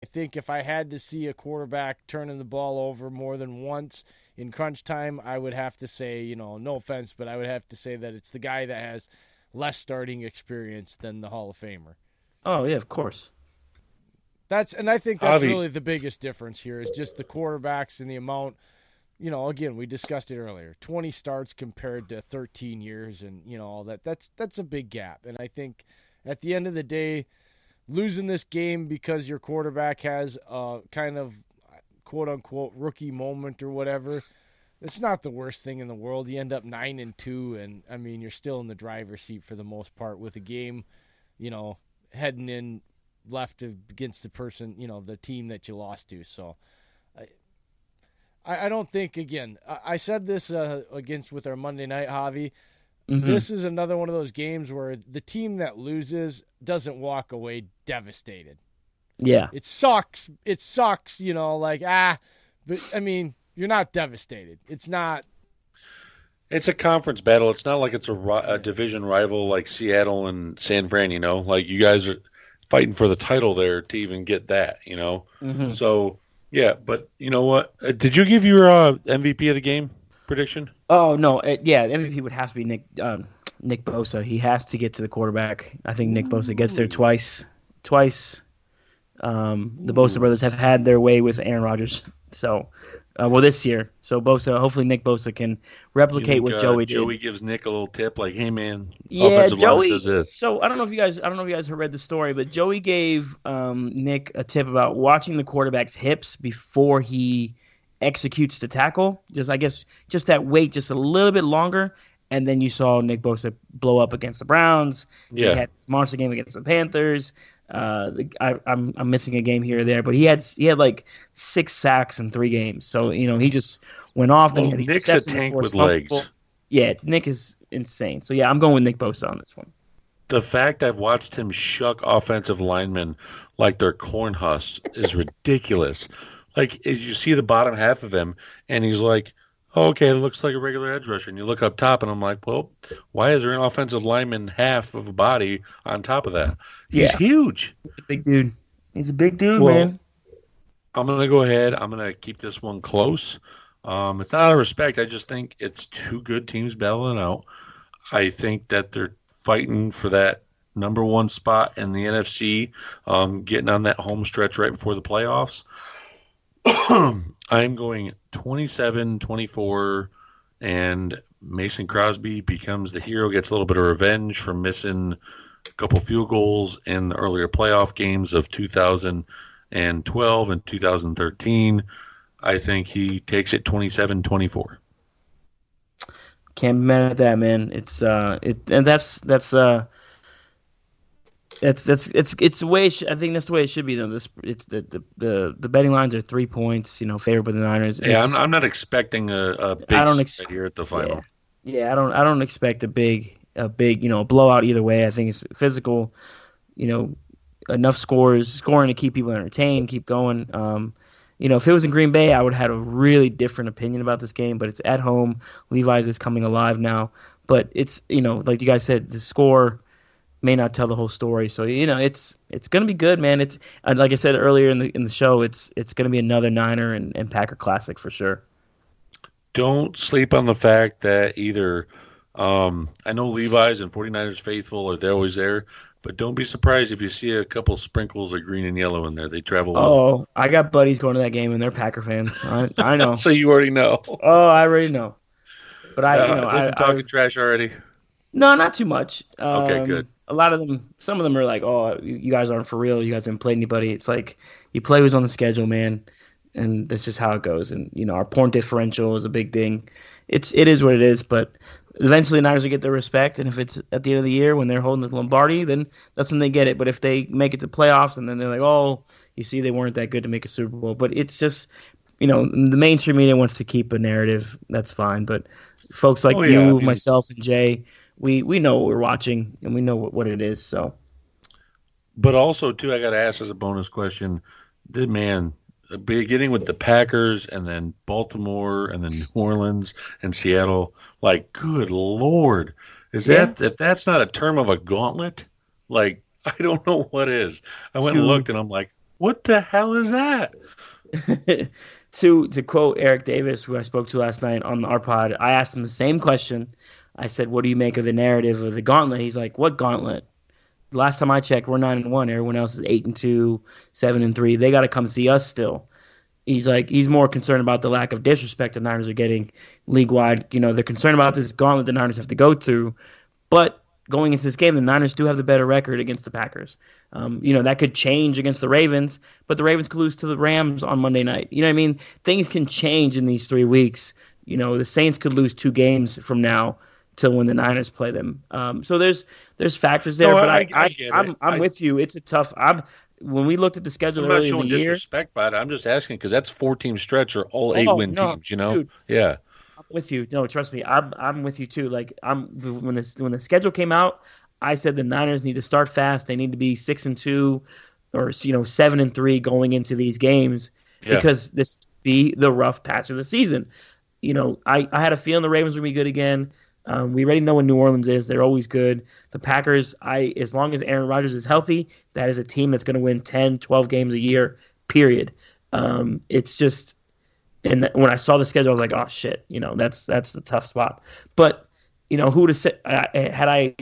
I think if I had to see a quarterback turning the ball over more than once in crunch time, I would have to say, no offense, but I would have to say that it's the guy that has less starting experience than the Hall of Famer. Oh yeah, of course. And I think that's Javi, really the biggest difference here is just the quarterbacks and the amount. Again, we discussed it earlier. 20 starts compared to 13 years, and all that. That's a big gap. And I think at the end of the day, losing this game because your quarterback has a kind of quote unquote rookie moment or whatever, it's not the worst thing in the world. You end up 9-2, and I mean you're still in the driver's seat for the most part with a game, heading in left against the person, the team that you lost to. So I don't think, again, I said this against with our Monday night, Javi. Hmm. This is another one of those games where the team that loses doesn't walk away devastated. Yeah. It sucks. It sucks, but I mean, you're not devastated. It's not. it's a conference battle. It's not like it's a Yeah. division rival like Seattle and San Fran. Like you guys are fighting for the title there to even get that. Hmm. So yeah, but you know what? Did you give your MVP of the game prediction? Oh no, yeah, MVP would have to be Nick Bosa. He has to get to the quarterback. I think Nick Bosa gets there Ooh. twice. Twice. The Bosa Ooh. brothers have had their way with Aaron Rodgers. So, well, this year. So hopefully Nick Bosa can You replicate think what Joey did. Joey gives Nick a little tip like, "Hey man, Yeah, offensive line does Joey. this." So I don't know if you guys have read the story, but Joey gave Nick a tip about watching the quarterback's hips before he executes the tackle. Just I guess just that wait just a little bit longer, and then you saw Nick Bosa blow up against the Browns. He Yeah. had a monster game against the Panthers. I'm missing a game here or there, but he had like 6 sacks in 3 games. So he just went off. Then Well, he had the Nick's a interception, the tank forced with fumble. legs. Yeah, Nick is insane. So yeah, I'm going with Nick Bosa on this one. The fact I've watched him shuck offensive linemen like they're corn husks is ridiculous. Like, as you see the bottom half of him, and he's like, oh, okay, it looks like a regular edge rusher. And you look up top, and I'm like, well, why is there an offensive lineman half of a body on top of that? He's Yeah, huge. he's a big dude. He's a big dude, Well, man. I'm going to go ahead. I'm going to keep this one close. It's not out of respect. I just think it's two good teams battling out. I think that they're fighting for that number one spot in the NFC, getting on that home stretch right before the playoffs. I'm going 27-24, and Mason Crosby becomes the hero, gets a little bit of revenge for missing a couple field goals in the earlier playoff games of 2012 and 2013. I think he takes it 27-24. Can't be mad at that, man. And it's the way I think that's the way it should be though. This it's the betting lines are 3 points, favored by the Niners. Yeah, I'm not expecting a I big don't ex spread here at the yeah final. I don't expect a big blowout either way. I think it's physical, you know, enough scoring to keep people entertained, keep going. If it was in Green Bay, I would have had a really different opinion about this game, but it's at home. Levi's is coming alive now, but it's like you guys said, the score may not tell the whole story. So it's gonna be good, man. It's like I said earlier in the show, it's gonna be another Niner and Packer classic for sure. Don't sleep on the fact that either I know Levi's and 49ers faithful are they're always there, but don't be surprised if you see a couple sprinkles of green and yellow in there. They travel well. Oh, I got buddies going to that game and they're Packer fans. I know. So you already know. Oh, I already know. But They've been I talking trash already. no, not too much. Okay, good. A lot of them, some of them are like, "Oh, you guys aren't for real. You guys haven't played anybody." It's like you play who's on the schedule, man, and that's just how it goes. And our point differential is a big thing. It is what it is, but eventually the Niners will get their respect. And if it's at the end of the year when they're holding the Lombardi, then that's when they get it. But if they make it to playoffs and then they're like, "Oh, you see, they weren't that good to make a Super Bowl," but it's just the mainstream media wants to keep a narrative. That's fine, but folks like Oh yeah, I you, mean, myself, and Jay, we know what we're watching and we know what it is. So but also too, I got to ask as a bonus question, the man beginning with the Packers and then Baltimore and then New Orleans and Seattle, like good Lord, is yeah, that if that's not a term of a gauntlet, like I don't know what is. I went and to looked and I'm like. What the hell is that? To quote Eric Davis, who I spoke to last night on our pod, I asked him the same question. I said, "What do you make of the narrative of the gauntlet?" He's like, "What gauntlet? Last time I checked, we're 9-1. Everyone else is 8-2, 7-3. They got to come see us still." He's like, he's more concerned about the lack of disrespect the Niners are getting league wide. They're concerned about this gauntlet the Niners have to go through. But going into this game, the Niners do have the better record against the Packers. That could change against the Ravens, but the Ravens could lose to the Rams on Monday night. You know what I mean? Things can change in these 3 weeks. The Saints could lose 2 games from now till when the Niners play them. So there's factors there, No, but I get it. I'm with you. It's a tough. When we looked at the schedule I'm not earlier in showing the year, disrespect by it. I'm just asking because that's 4-team stretch or all 8-win no, teams. dude, Yeah. I'm with you. No, trust me, I'm with you too. Like when the schedule came out, I said the Niners need to start fast. They need to be 6-2 or 7-3 going into these games because this be the rough patch of the season. I had a feeling the Ravens would be good again. We already know what New Orleans is. They're always good. The Packers, as long as Aaron Rodgers is healthy, that is a team that's going to win 10, 12 games a year, period. It's just – and when I saw the schedule, I was like, oh, shit, that's a tough spot. But, who would have said – I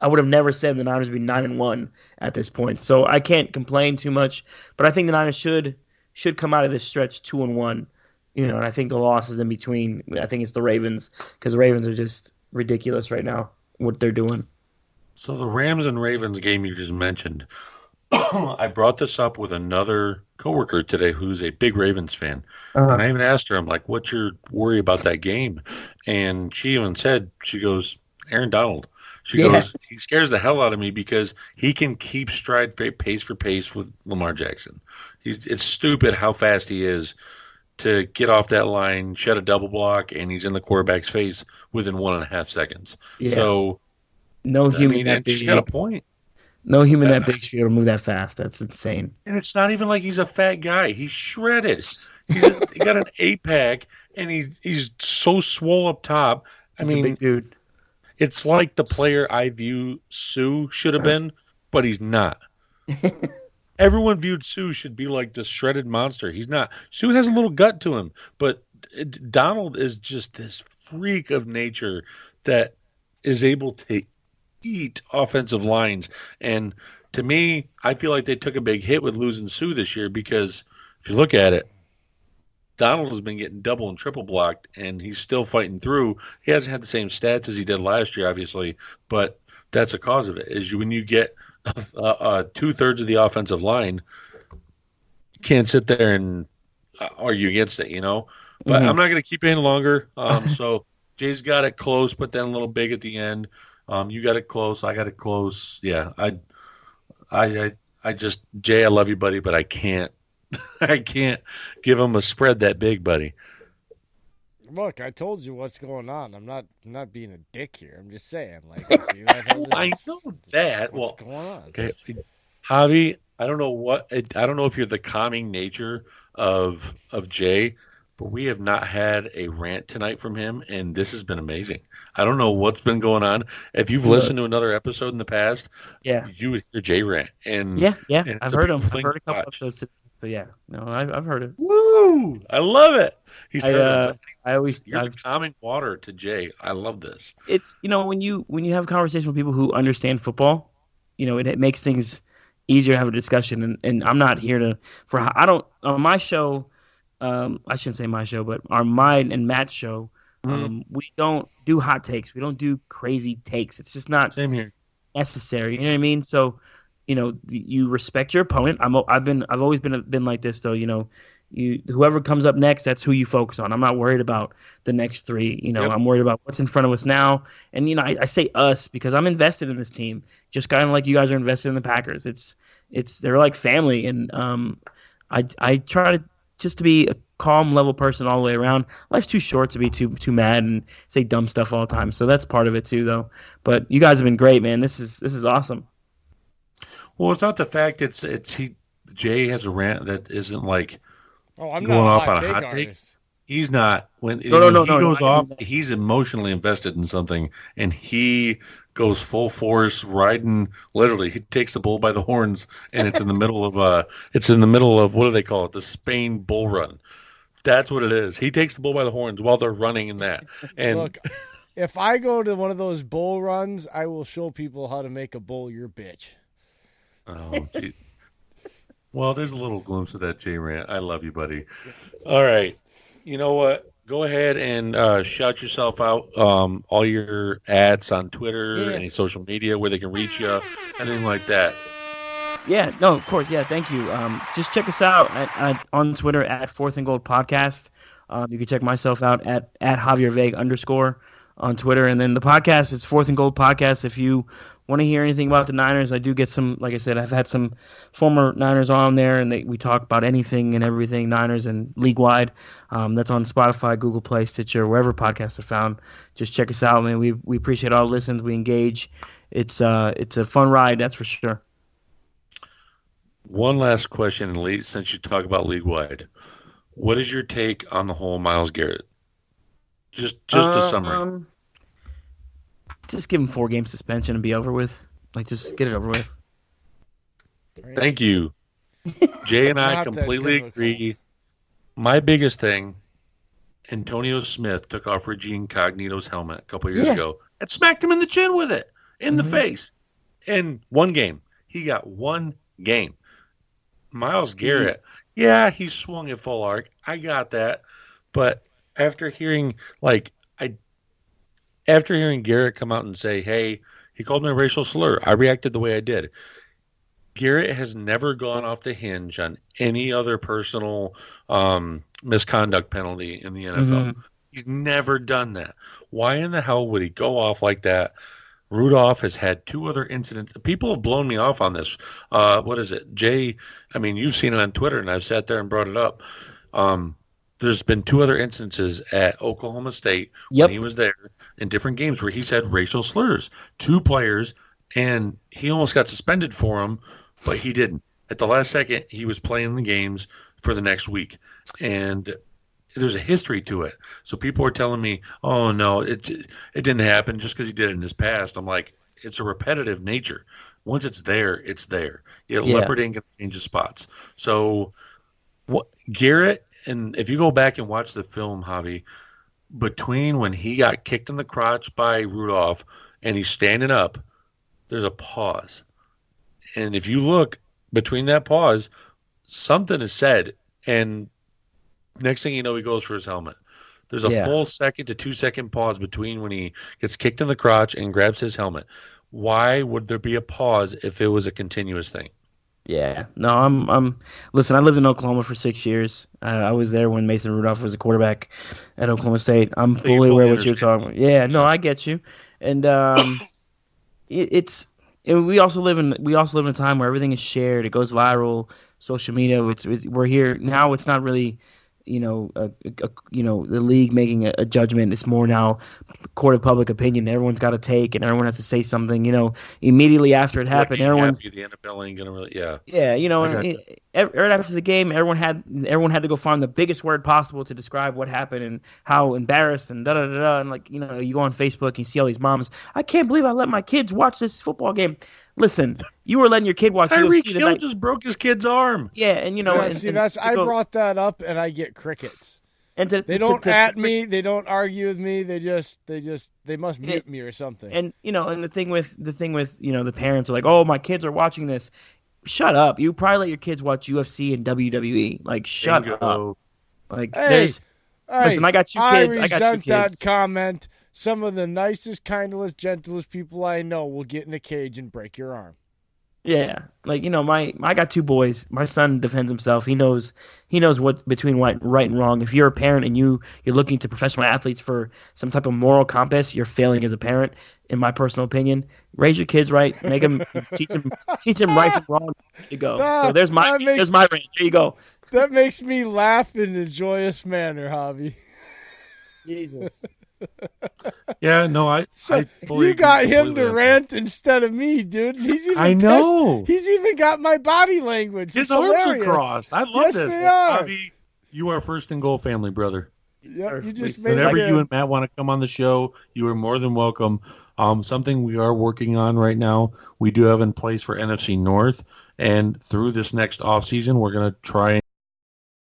would have never said the Niners would be 9-1 at this point. So I can't complain too much. But I think the Niners should come out of this stretch 2-1. And I think the loss is in between. I think it's the Ravens because the Ravens are just ridiculous right now, what they're doing. So the Rams and Ravens game you just mentioned, I brought this up with another coworker today who's a big Ravens fan. Uh-huh. And I even asked her, I'm like, what's your worry about that game? And she even said, she goes, Aaron Donald. She goes, he scares the hell out of me because he can keep stride pace for pace with Lamar Jackson. It's stupid how fast he is to get off that line, shed a double block, and he's in the quarterback's face within 1.5 seconds. Yeah. So, no human that big. She's got a point. No human that big should be able to move that fast. That's insane. And it's not even like he's a fat guy. He's shredded. He got an 8-pack, and he's so swole up top. He's a big dude. It's like the player I view Sue should have been, but he's not. Everyone viewed Sue should be like this shredded monster. He's not. Sue has a little gut to him, but Donald is just this freak of nature that is able to eat offensive lines. And to me, I feel like they took a big hit with losing Sue this year because if you look at it, Donald has been getting double and triple blocked, and he's still fighting through. He hasn't had the same stats as he did last year, obviously, but that's a cause of it. Is when you get 2/3 of the offensive line, you can't sit there and argue against it, But I'm not going to keep it any longer. So Jay's got it close, but then a little big at the end. You got it close. I got it close. Yeah, I just Jay, I love you, buddy, but I can't. I can't give him a spread that big, buddy. Look, I told you what's going on. I'm not being a dick here. I'm just saying, I know that. What's going on? Okay, Javi, I don't know if you're the calming nature of Jay, but we have not had a rant tonight from him, and this has been amazing. I don't know what's been going on. If you've listened to another episode in the past, you would hear Jay rant. And I've heard him. I've heard a couple episodes today. So I've heard it. Woo! I love it. He's you're the calming water to Jay. I love this. It's when you have a conversation with people who understand football, it makes things easier to have a discussion. And I'm not here on my show. I shouldn't say my show, but our mine and Matt's show. We don't do hot takes. We don't do crazy takes. It's just not necessary. You know what I mean? So. You respect your opponent. I've always been like this though. Whoever comes up next, that's who you focus on. I'm not worried about the next 3. Yep. I'm worried about what's in front of us now. And I say us because I'm invested in this team, just kind of like you guys are invested in the Packers. They're like family, and I try to be a calm, level person all the way around. Life's too short to be too mad and say dumb stuff all the time. So that's part of it too, though. But you guys have been great, man. This is awesome. Well, it's not the fact Jay has a rant that isn't like I'm going not off on a hot take. artist. He's not. When he goes I off, mean, he's emotionally invested in something, and he goes full force, riding. Literally, he takes the bull by the horns, and it's in the middle of what do they call it? The Spain Bull Run. That's what it is. He takes the bull by the horns while they're running in that. And Look, if I go to one of those bull runs, I will show people how to make a bull your bitch. oh, gee. Well, there's a little glimpse of that, J Rant. I love you, buddy. All right. You know what? Go ahead and shout yourself out. All your ads on Twitter, any social media where they can reach you, anything like that. Yeah, no, of course, yeah, thank you. Just check us out on Twitter at Fourth and Gold Podcast. You can check myself out at Javier Vague _ on Twitter, and then the podcast is Fourth and Gold Podcast. If you want to hear anything about the Niners, I do get some. Like I said, I've had some former Niners on there, and we talk about anything and everything Niners and league wide. That's on Spotify, Google Play, Stitcher, wherever podcasts are found. Just check us out, man. We appreciate all the listens. We engage. It's a fun ride, that's for sure. One last question, Lee, since you talk about league wide, what is your take on the whole Myles Garrett? Just a summary. Just give him 4-game suspension and be over with. Like, just get it over with. Thank you. Jay and I completely agree. My biggest thing, Antonio Smith took off Reggie Incognito's helmet a couple years ago and smacked him in the chin with it, in the face. In one game. He got one game. Myles Garrett, he swung at full arc. I got that. But after hearing Garrett come out and say, hey, he called me a racial slur, I reacted the way I did. Garrett has never gone off the hinge on any other personal misconduct penalty in the NFL. Mm-hmm. He's never done that. Why in the hell would he go off like that? Rudolph has had 2 other incidents. People have blown me off on this. What is it? Jay, I mean, you've seen it on Twitter, and I've sat there and brought it up. There's been 2 other instances at Oklahoma State when he was there in different games where he said racial slurs. 2 players, and he almost got suspended for them, but he didn't. At the last second, he was playing the games for the next week. And there's a history to it. So people are telling me, oh, no, it didn't happen just because he did it in his past. I'm like, it's a repetitive nature. Once it's there, it's there. Leopard ain't going to change his spots. So Garrett, and if you go back and watch the film, Javi, between when he got kicked in the crotch by Rudolph and he's standing up, there's a pause. And if you look between that pause, something is said, and next thing you know, he goes for his helmet. There's a full 1 to 2 second pause between when he gets kicked in the crotch and grabs his helmet. Why would there be a pause if it was a continuous thing? Yeah, no, I'm. Listen, I lived in Oklahoma for 6 years. I was there when Mason Rudolph was a quarterback at Oklahoma State. I'm fully aware of what you're talking about. Yeah, no, I get you, and we also live in a time where everything is shared. It goes viral, social media. We're here now. It's not really, the league making a judgment. It's more now court of public opinion. Everyone's got to take, and everyone has to say something. Immediately after it happened, everyone's the NFL ain't gonna really, right after the game, everyone had to go find the biggest word possible to describe what happened and how embarrassed and and you go on Facebook and you see all these moms. I can't believe I let my kids watch this football game. Listen, you were letting your kid watch Tyreek UFC Hill just broke his kid's arm. Yeah, and I brought that up and I get crickets. And they don't at me, they don't argue with me. They must mute me or something. And and the thing with the parents are like, oh, my kids are watching this. Shut up! You probably let your kids watch UFC and WWE. Like, shut up! Like, listen, I got 2 kids. I got 2 kids. That comment. Some of the nicest, kindest, gentlest people I know will get in a cage and break your arm. Yeah, I got 2 boys. My son defends himself. He knows what between right and wrong. If you're a parent and you're looking to professional athletes for some type of moral compass, you're failing as a parent. In my personal opinion, raise your kids right, make them teach them right and wrong. There you go. So there's my rant. There you go. That makes me laugh in a joyous manner, Javi. Jesus. Yeah, no, I fully you got him to rant instead of me, dude. He's even I know. He's even got my body language. His arms are crossed. I love this. They are. Javi, you are first and goal family, brother. Yep, you just Please. made Whenever it you in. and Matt want to come on the show, you are more than welcome. Something we are working on right now, we do have in place for NFC North, and through this next offseason, we're going to try